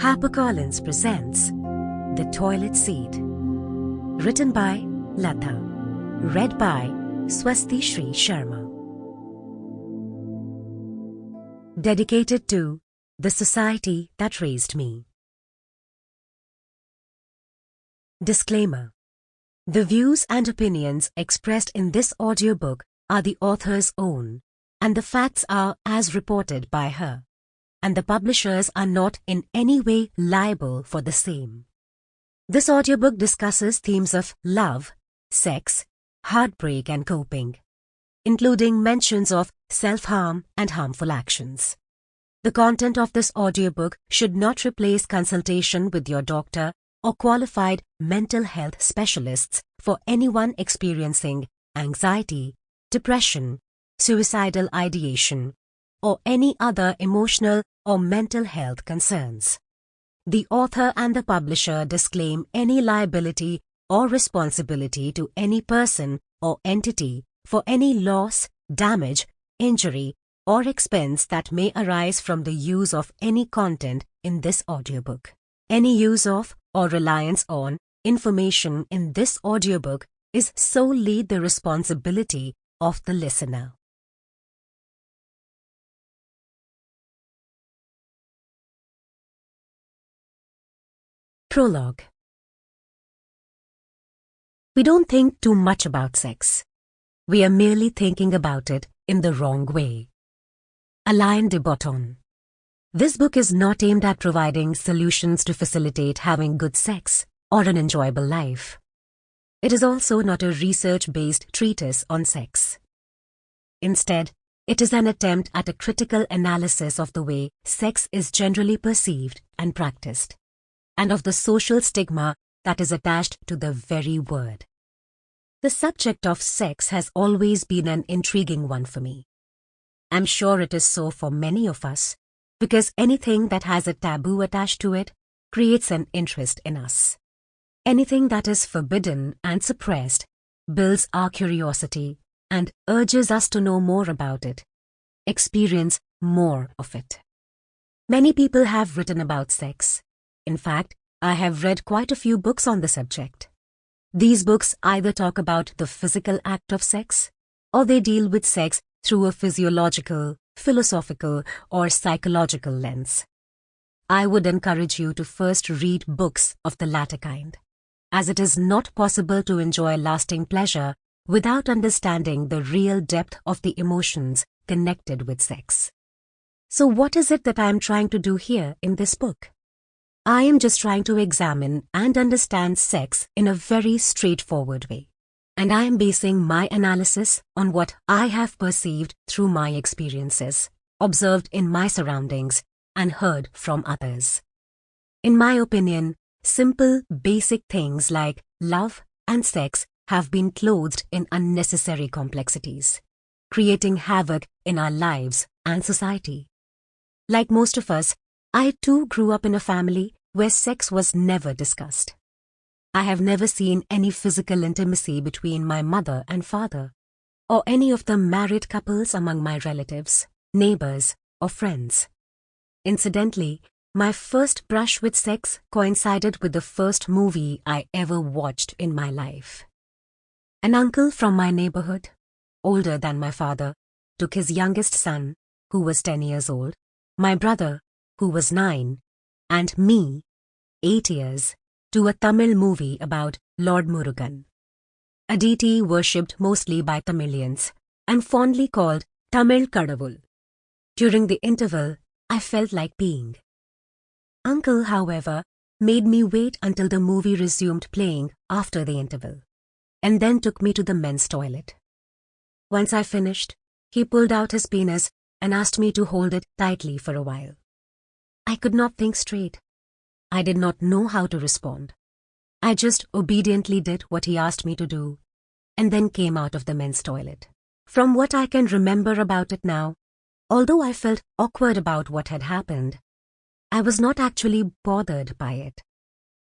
HarperCollins presents The Toilet Seat. Written by Latha. Read by Swasti Shree Sharma. Dedicated to the society that raised me. Disclaimer. The views and opinions expressed in this audiobook are the author's own, and the facts are as reported by her, and the publishers are not in any way liable for the same. This audiobook discusses themes of love, sex, heartbreak and coping, including mentions of self-harm and harmful actions. The content of this audiobook should not replace consultation with your doctor or qualified mental health specialists for anyone experiencing anxiety, depression, suicidal ideation, or any other emotional or mental health concerns. The author and the publisher disclaim any liability or responsibility to any person or entity for any loss, damage, injury, or expense that may arise from the use of any content in this audiobook. Any use of or reliance on information in this audiobook is solely the responsibility of the listener. Prologue. We don't think too much about sex. We are merely thinking about it in the wrong way. Alain de Botton. This book is not aimed at providing solutions to facilitate having good sex or an enjoyable life. It is also not a research-based treatise on sex. Instead, it is an attempt at a critical analysis of the way sex is generally perceived and practiced, and of the social stigma that is attached to the very word. The subject of sex has always been an intriguing one for me. I'm sure it is so for many of us, because anything that has a taboo attached to it creates an interest in us. Anything that is forbidden and suppressed builds our curiosity and urges us to know more about it, experience more of it. Many people have written about sex. In fact, I have read quite a few books on the subject. These books either talk about the physical act of sex, or they deal with sex through a physiological, philosophical, or psychological lens. I would encourage you to first read books of the latter kind, as it is not possible to enjoy lasting pleasure without understanding the real depth of the emotions connected with sex. So what is it that I am trying to do here in this book? I am just trying to examine and understand sex in a very straightforward way, and I am basing my analysis on what I have perceived through my experiences, observed in my surroundings, and heard from others. In my opinion, simple, basic things like love and sex have been clothed in unnecessary complexities, creating havoc in our lives and society. Like most of us, I too grew up in a family where sex was never discussed. I have never seen any physical intimacy between my mother and father, or any of the married couples among my relatives, neighbors, or friends. Incidentally, my first brush with sex coincided with the first movie I ever watched in my life. An uncle from my neighborhood, older than my father, took his youngest son, who was 10 years old, my brother, who was 9, and me, 8 years, to a Tamil movie about Lord Murugan, a deity worshipped mostly by Tamilians and fondly called Tamil Kadavul. During the interval, I felt like peeing. Uncle, however, made me wait until the movie resumed playing after the interval, and then took me to the men's toilet. Once I finished, he pulled out his penis and asked me to hold it tightly for a while. I could not think straight. I did not know how to respond. I just obediently did what he asked me to do, and then came out of the men's toilet. From what I can remember about it now, although I felt awkward about what had happened, I was not actually bothered by it.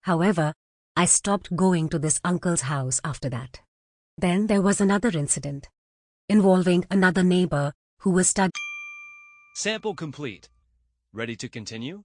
However, I stopped going to this uncle's house after that. Then there was another incident, involving another neighbor who was studying. Sample complete. Ready to continue?